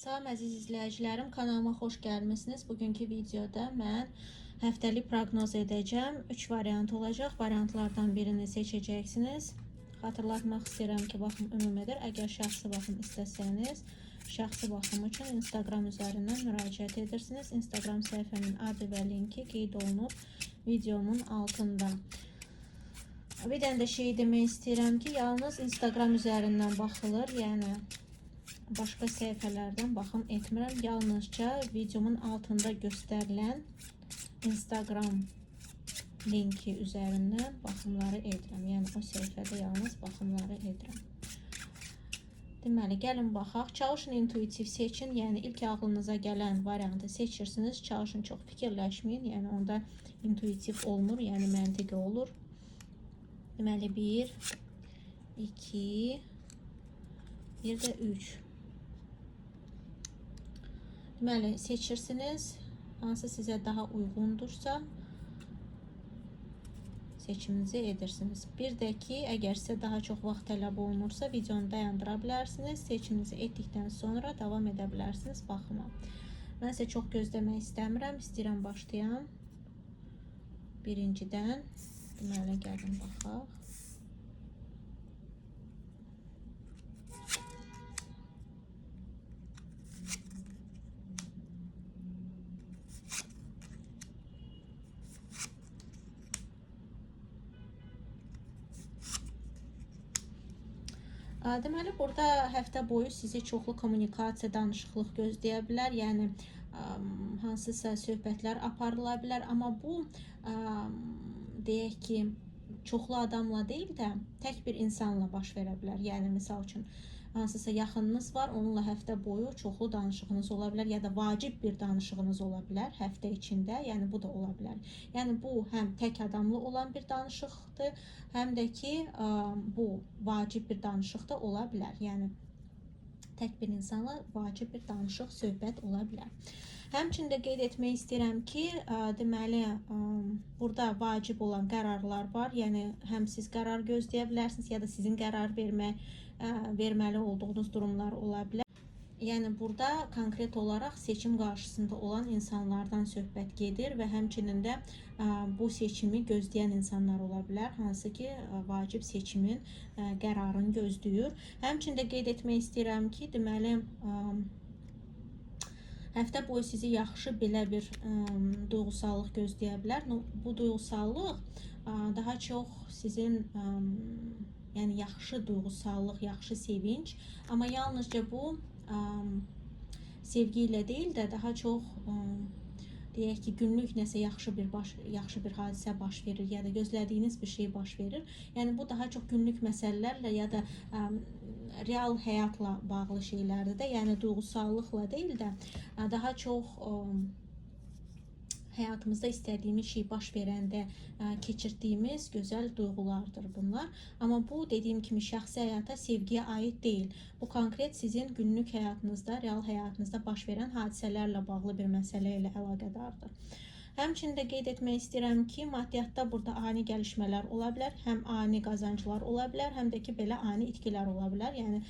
Salam əziz izləyicilərim, kanalıma xoş gəlmisiniz. Bugünkü videoda mən həftəlik proqnoz edəcəm. 3 variant olacaq. Variantlardan birini seçəcəksiniz. Xatırlatmaq istəyirəm ki, baxım ümumidir. Əgər şəxsi baxım istəsəniz, şəxsi baxım üçün Instagram üzərindən müraciət edirsiniz. Instagram səhifəmin adı və linki qeyd olunub videonun altında. Bir dənə də şey demək istəyirəm ki, yalnız Instagram üzərindən baxılır, yəni başqa səhifələrdən baxım etmirəm. Yalnızca videomun altında göstərilən Instagram linki üzərindən baxımları edirəm. Yəni o səhifədə yalnız baxımları edirəm. Deməli, gəlin baxaq. Çalışın intuitiv seçin. Yəni ilk ağlınıza gələn variantı seçirsiniz. Çalışın çox fikirləşməyin. Yəni onda intuitiv olmur, yəni məntiqi olur. Deməli 1, 2, bir də 3. Deməli, seçirsiniz, hansı sizə daha uyğundursa seçiminizi edirsiniz. Bir də ki, əgər sizə daha çox vaxt tələb olunursa, videonu dayandıra bilərsiniz. Seçiminizi etdikdən sonra davam edə bilərsiniz baxıma. Mən sizə çox gözləmək istəmirəm, istəyirəm başlayam. Birincidən, deməli, gəlin baxaq. Deməli, burada həftə boyu sizi çoxlu kommunikasiya, danışıqlıq gözləyə bilər. Yəni, hansısa söhbətlər aparıla bilər. Amma bu, deyək ki, çoxlu adamla deyil də, tək bir insanla baş verə bilər. Yəni, misal üçün, hansısa yaxınınız var, onunla həftə boyu çoxlu danışığınız ola bilər ya da vacib bir danışığınız ola bilər həftə içində, yəni bu da ola bilər. Yəni bu həm tək adamlı olan bir danışıqdır, həm də ki bu vacib bir danışıq da ola bilər. Yəni tək bir insanla vacib bir danışıq, söhbət ola bilər. Həmçində qeyd etmək istəyirəm ki, deməli, burada vacib olan qərarlar var. Yəni, həm siz qərar gözləyə bilərsiniz, ya da sizin qərar verməli olduğunuz durumlar ola bilər. Yəni, burada konkret olaraq seçim qarşısında olan insanlardan söhbət gedir və həmçinin də bu seçimi gözləyən insanlar ola bilər, hansı ki, vacib seçimin qərarını gözləyir. Həmçində qeyd etmək istəyirəm ki, deməli, həftə boyu sizi yaxşı belə bir duyğusallıq gözləyə bilər. Bu duyğusallıq daha çox sizin yəni yaxşı duyğusallıq, yaxşı sevinç, amma yalnızca bu sevgi ilə deyil də daha çox deyək ki, günlük nəsə yaxşı bir hadisə baş verir ya da gözlədiyiniz bir şey baş verir. Yəni bu daha çox günlük məsələlərlə ya da real həyatla bağlı şeylərdir də, yəni duyğusallıqla deyil də daha çox həyatımızda istədiyimiz şey baş verəndə keçirdiyimiz gözəl duyğulardır bunlar. Amma bu, dediyim kimi, şəxsi həyata, sevgiyə aid deyil. Bu, konkret sizin günlük həyatınızda, real həyatınızda baş verən hadisələrlə bağlı bir məsələ ilə əlaqədardır. Həmçində qeyd etmək istəyirəm ki, maddiyyatda burada ani gəlişmələr ola bilər, həm ani qazanclar ola bilər, həm də ki, belə ani itkilər ola bilər. Yəni,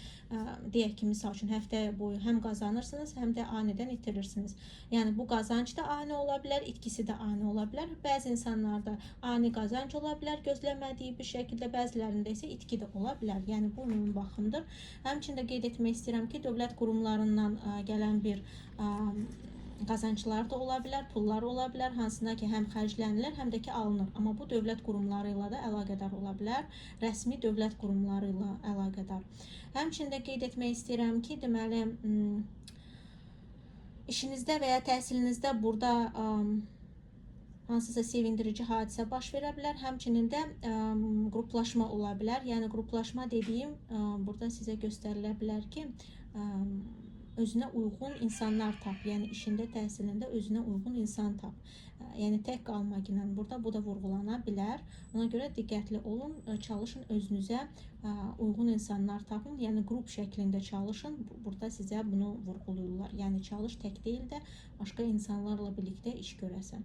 deyək ki, misal üçün, həftə boyu həm qazanırsınız, həm də anidən itirirsiniz. Yəni, bu qazanc da ani ola bilər, itkisi də ani ola bilər. Bəzi insanlarda ani qazanc ola bilər, gözləmədiyi bir şəkildə, bəzilərində isə itki də ola bilər. Yəni, bu ümumi baxımdır. Həmçində qeyd etmək istəyirəm ki, dövlət qurumlarından gələn bir qazanclar da ola bilər, pullar ola bilər, hansına ki, həm xərclənilir, həm də ki, alınır. Amma bu, dövlət qurumları ilə də əlaqədar ola bilər, rəsmi dövlət qurumları ilə əlaqədar. Həmçində qeyd etmək istəyirəm ki, deməli, işinizdə və ya təhsilinizdə burada hansısa sevindirici hadisə baş verə bilər, həmçinin də qruplaşma ola bilər. Yəni, qruplaşma dediyim, burada sizə göstərilə bilər ki, özünə uyğun insanlar tap, yəni işində, təhsilində özünə uyğun insan tap. Yəni tək qalmaq ilə burada bu da vurğulana bilər. Ona görə diqqətli olun, çalışın özünüzə uyğun insanlar tapın. Yəni qrup şəklində çalışın. Burada sizə bunu vurğuluyurlar. Yəni çalış tək deyil də başqa insanlarla birlikdə iş görəsən.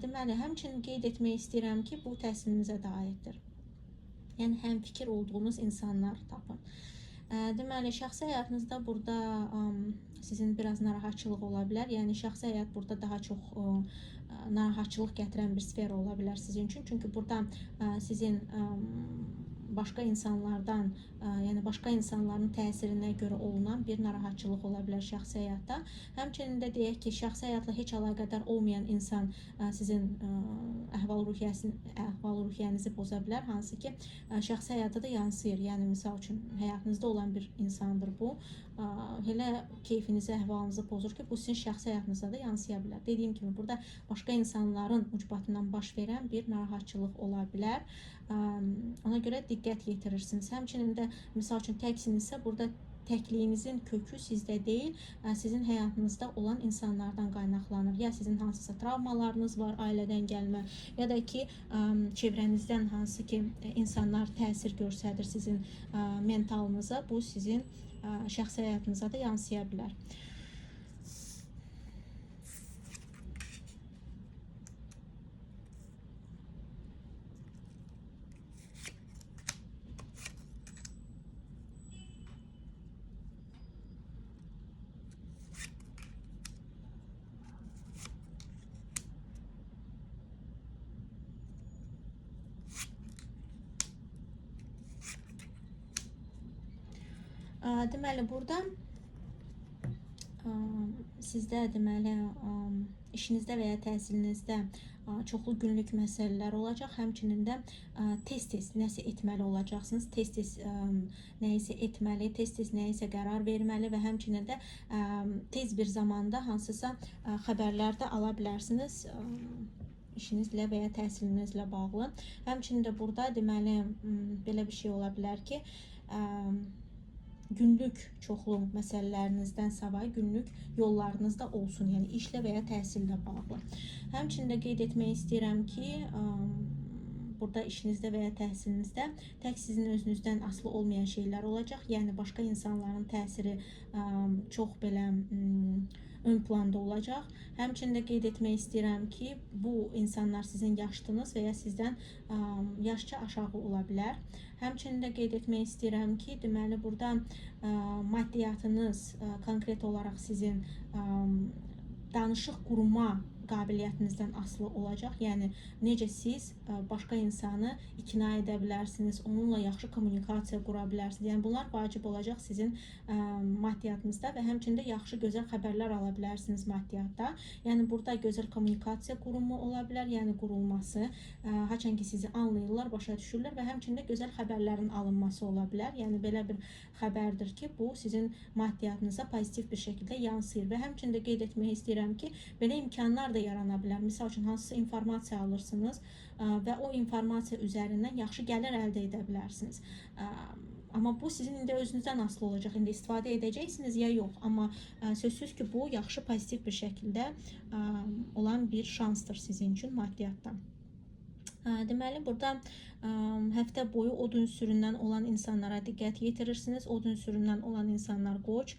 Deməli, həmçinin qeyd etmək istəyirəm ki, bu təhsilinizə də aiddir. Yəni həm fikir olduğunuz insanlar tapın. Deməli, şəxsi həyatınızda burada sizin biraz narahatçılıq ola bilər. Yəni şəxsi həyat burada daha çox narahatçılıq gətirən bir sfer ola bilər sizin üçün. Çünki burada sizin başqa insanlardan, yəni başqa insanların təsirinə görə olunan bir narahatçılıq ola bilər şəxsi həyatda. Həmçinin də deyək ki, şəxsi həyatla heç əlaqədar olmayan insan sizin əhval-ruhiyyənizi poza bilər, hansı ki, şəxsi həyata da yansıyır. Yəni misal üçün həyatınızda olan bir insandır bu. Elə keyfinizi, əhvalınızı pozur ki, bu sizin şəxsi həyatınızda da yansıya bilər. Dediyim kimi, burada başqa insanların ucbatından baş verən bir narahatçılıq ola bilər. Ona görə diqqət yetirirsiniz. Həmçinin də misal üçün təksinizsə, burada təkliyinizin kökü sizdə deyil, sizin həyatınızda olan insanlardan qaynaqlanır. Ya sizin hansısa travmalarınız var, ailədən gəlmə, ya da ki, çevrənizdən hansı ki, insanlar təsir göstərir sizin mentalınıza, bu sizin şəxsi həyatınıza da yansıya bilər. Deməli, burada sizdə deməli işinizdə və ya təhsilinizdə çoxlu günlük məsələlər olacaq. Həmçinin də tez-tez nəsə etməli olacaqsınız. Tez-tez nəyisə etməli, tez-tez nəyisə qərar verməli və həmçinin də tez bir zamanda hansısa xəbərlər də ala bilərsiniz işinizlə və ya təhsilinizlə bağlı. Həmçinin də burada deməli belə bir şey ola bilər ki, günlük çoxlu məsələlərinizdən savayı günlük yollarınızda olsun, yəni işlə və ya təhsillə bağlı. Həmçinin də qeyd etmək istəyirəm ki, burada işinizdə və ya təhsilinizdə tək sizin özünüzdən asılı olmayan şeylər olacaq. Yəni başqa insanların təsiri çox belə ön planda olacaq. Həmçinin də qeyd etmək istəyirəm ki, bu insanlar sizin yaşdınız və ya sizdən yaşca aşağı ola bilər. Həmçinin də qeyd etmək istəyirəm ki, deməli, burada maddiyatınız konkret olaraq sizin danışıq qurma qabiliyyətinizdən asılı olacaq. Yəni, necə siz başqa insanı ikna edə bilərsiniz, onunla yaxşı kommunikasiya qura bilərsiniz. Yəni, bunlar vacib olacaq sizin maddiyatınızda və həmçinin də yaxşı, gözəl xəbərlər ala bilərsiniz maddiyatda. Yəni, burada gözəl kommunikasiya qurumu ola bilər, yəni qurulması, haçan ki, sizi anlayırlar, başa düşürlər və həmçinin də gözəl xəbərlərin alınması ola bilər. Yəni, belə bir xəbərdir ki, bu sizin maddiyatınıza pozitiv bir şəkildə yansıyır və həmçinin də qeyd etmək istəyirəm ki, belə imkanlar da yarana bilər. Misal üçün, hansısa informasiya alırsınız və o informasiya üzərindən yaxşı gəlir əldə edə bilərsiniz. Amma bu sizin indi özünüzdən asılı olacaq. İndi istifadə edəcəksiniz ya yox. Amma sözsüz ki, bu yaxşı, pozitiv bir şəkildə olan bir şansdır sizin üçün maddiyatdan. Deməli, burada həftə boyu od ünsüründən olan insanlara diqqət yetirirsiniz. Od ünsüründən olan insanlar Qoç,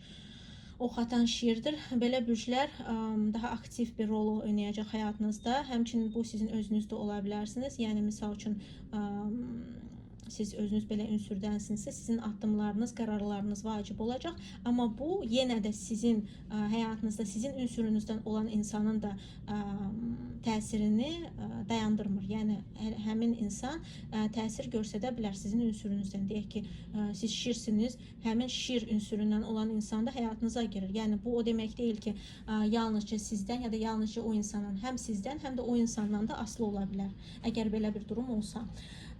ox atan şiirdir. Belə bürclər daha aktiv bir rol oynayacaq həyatınızda. Həmçinin bu sizin özünüzdə ola bilərsiniz. Yəni, misal üçün, siz özünüz belə ünsürdənsinizsə, sizin addımlarınız, qərarlarınız vacib olacaq. Amma bu, yenə də sizin həyatınızda, sizin ünsürünüzdən olan insanın da təsirini dayandırmır. Yəni, həmin insan təsir göstərə bilər sizin ünsürünüzdən. Deyək ki, siz şirsiniz, həmin şir ünsüründən olan insan da həyatınıza girir. Yəni, bu o demək deyil ki, yalnızca sizdən ya da yalnızca o insanın, həm sizdən, həm də o insandan da asılı ola bilər. Əgər belə bir durum olsa.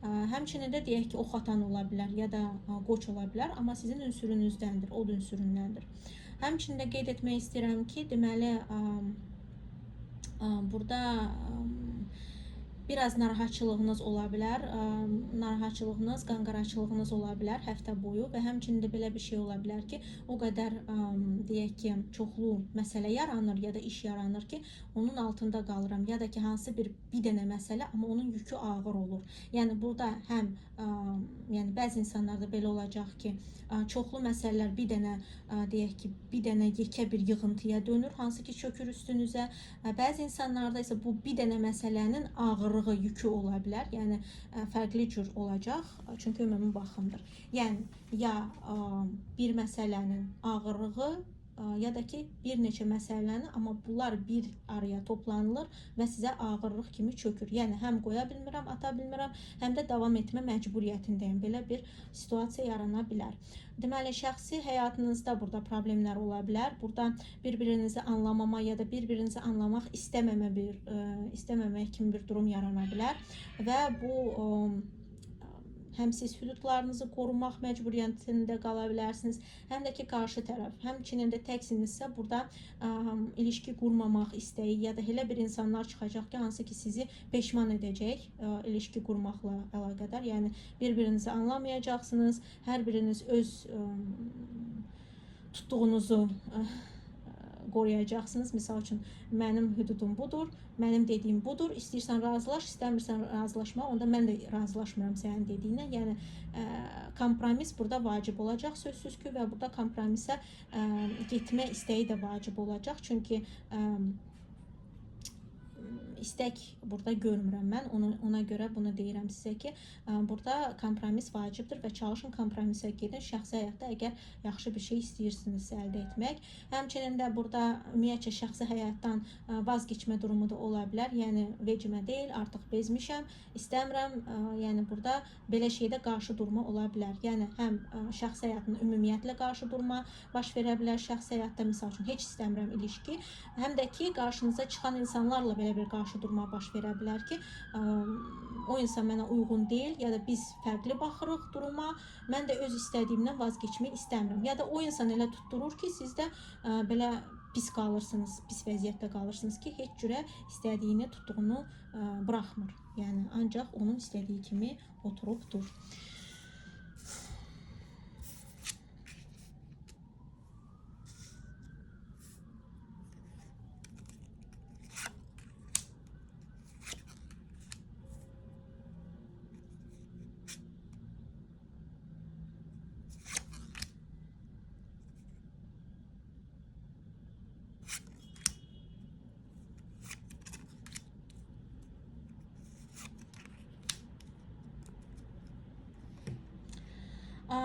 Həmçinin də deyək ki, ox atan ola bilər ya da Qoç ola bilər, amma sizin ünsürünüzdəndir, od ünsüründəndir. Həmçinin də qeyd etmək istəyirəm ki, deməli, burada biraz narahatçılığınız ola bilər, narahatçılığınız, qanqaraçılığınız ola bilər həftə boyu və həmçinin də belə bir şey ola bilər ki, o qədər, deyək ki, çoxlu məsələ yaranır ya da iş yaranır ki, onun altında qalıram ya da ki, hansı bir dənə məsələ, amma onun yükü ağır olur. Yəni, burada həm, yəni, bəzi insanlarda belə olacaq ki, çoxlu məsələlər bir dənə, deyək ki, bir dənə yekə bir yığıntıya dönür, hansı ki, çökür üstünüzə. Bəzi insanlarda isə bu bir dənə məsələnin ağırı ağırlığı, yükü ola bilər. Yəni fərqli cür olacaq. Çünki ümumi baxımdır. Yəni ya bir məsələnin ağırlığı ya da ki bir neçə məsələni, amma bunlar bir araya toplanılır və sizə ağırlıq kimi çökür. Yəni həm qoya bilmirəm, ata bilmirəm, həm də davam etmə məcburiyyətindəyim. Belə bir situasiya yarana bilər. Deməli, şəxsi həyatınızda burada problemlər ola bilər. Burada bir-birinizi anlamama ya da bir-birinizi anlamaq istəməmək kimi bir durum yarana bilər və bu həm siz hüdudlarınızı qorumaq məcburiyyətində qala bilərsiniz, həm də ki qarşı tərəf. Həmçinin də təksinizsə burada ilişki qurmamaq istəyi ya da elə bir insanlar çıxacaq ki, hansı ki sizi peşman edəcək ilişki qurmaqla əlaqədar. Yəni bir-birinizi anlamayacaqsınız, hər biriniz öz tutduğunuzu qoruyacaqsınız. Misal üçün, mənim hüdudum budur, mənim dediyim budur. İstəyirsən razılaş, istəmirsən razılaşma, onda mən də razılaşmıram sənin dediyinə. Yəni kompromis burada vacib olacaq sözsüz ki və burada kompromisə getmə istəyi də vacib olacaq. Çünki istək burada görmürəm mən. Ona görə bunu deyirəm sizə ki, burada kompromis vacibdir və çalışın kompromisə gedin. Şəxsi həyatda əgər yaxşı bir şey istəyirsinizsə əldə etmək. Həmçinin də burada ümumiyyətcə şəxsi həyatdan vaz keçmə durumu da ola bilər. Yəni vecimə deyil, artıq bezmişəm, istəmirəm. Yəni burada belə şeydə qarşı durma ola bilər. Yəni həm şəxsi həyatına ümumiyyətlə qarşı durma baş verə bilər. Şəxsi həyatda misal üçün heç istəmirəm ilişki, həm də ki qarşınıza çıxan insanlarla belə bir qarşı durma baş verə bilər ki, o insan mənə uyğun deyil ya da biz fərqli baxırıq duruma, mən də öz istədiyimdən vaz keçmək istəmirəm. Ya da o insan elə tutturur ki, siz də belə pis qalırsınız, pis vəziyyətdə qalırsınız ki, heç cürə istədiyini, tutduğunu buraxmır. Yəni ancaq onun istədiyi kimi oturub dur.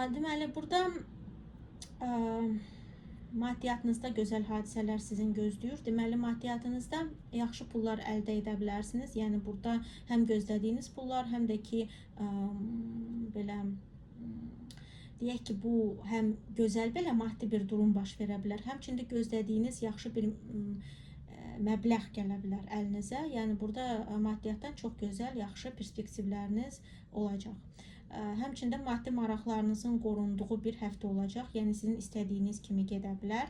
Deməli, burada maddiyyatınızda gözəl hadisələr sizin gözləyir. Deməli, maddiyyatınızda yaxşı pullar əldə edə bilərsiniz. Yəni burada həm gözlədiyiniz pullar, həm də ki belə deyək ki, bu həm gözəl belə maddi bir durum baş verə bilər. Həmçində gözlədiyiniz yaxşı bir məbləğ gələ bilər əlinizə. Yəni burada maddiyyatdan çox gözəl, yaxşı perspektivləriniz olacaq. Həmçində maddi maraqlarınızın qorunduğu bir həftə olacaq. Yəni sizin istədiyiniz kimi gedə bilər.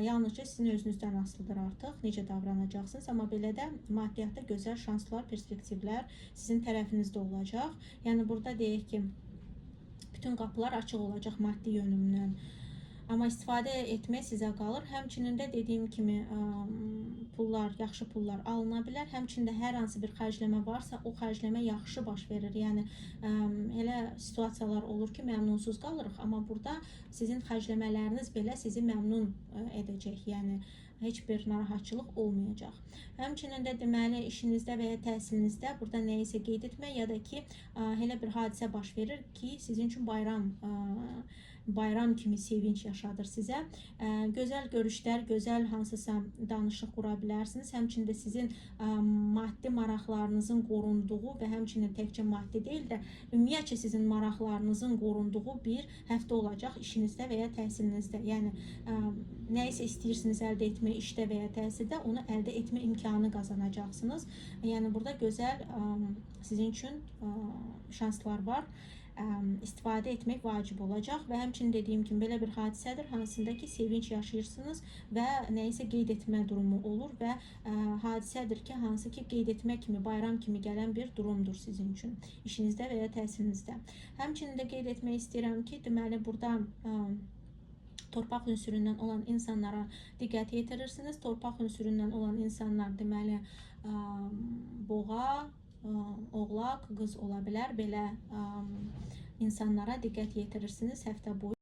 Yalnızca sizin özünüzdən asılıdır artıq necə davranacaqsınız. Amma belə də maddiyyatda gözəl şanslar, perspektivlər sizin tərəfinizdə olacaq. Yəni burada deyək ki, bütün qapılar açıq olacaq maddi yönümdən. Amma istifadə etmək sizə qalır. Həmçinin də dediyim kimi pullar, yaxşı pullar alına bilər. Həmçində hər hansı bir xərcləmə varsa, o xərcləmə yaxşı baş verir. Yəni elə situasiyalar olur ki, məmnunsuz qalırıq, amma burada sizin xərcləmələriniz belə sizi məmnun edəcək. Yəni heç bir narahatçılıq olmayacaq. Həmçinin də deməli işinizdə və ya təhsilinizdə burada nəyisə qeyd etmək ya da ki, elə bir hadisə baş verir ki, sizin üçün bayram kimi sevinç yaşadır sizə. Gözəl görüşlər, gözəl hansısa danışıq qura bilərsiniz. Həmçində sizin maddi maraqlarınızın qorunduğu və həmçinin təkcə maddi deyil də ümumiyyətcə sizin maraqlarınızın qorunduğu bir həftə olacaq işinizdə və ya təhsilinizdə. Yəni nəyisə istəyirsiniz əldə etmək işdə və ya təhsildə, onu əldə etmə imkanı qazanacaqsınız. Yəni burada gözəl sizin üçün şanslar var. İstifadə etmək vacib olacaq və həmçinin dediyim kimi belə bir hadisədir, hansında ki sevinç yaşayırsınız və nəyisə qeyd etmə durumu olur və hadisədir ki, hansı ki qeyd etmə kimi, bayram kimi gələn bir durumdur sizin üçün işinizdə və ya təhsilinizdə. Həmçinin də qeyd etmək istəyirəm ki, deməli burada torpaq ünsüründən olan insanlara diqqət yetirirsiniz. Torpaq ünsüründən olan insanlar deməli boğa, oğlaq, qız ola bilər. Belə insanlara diqqət yetirirsiniz həftə boyu.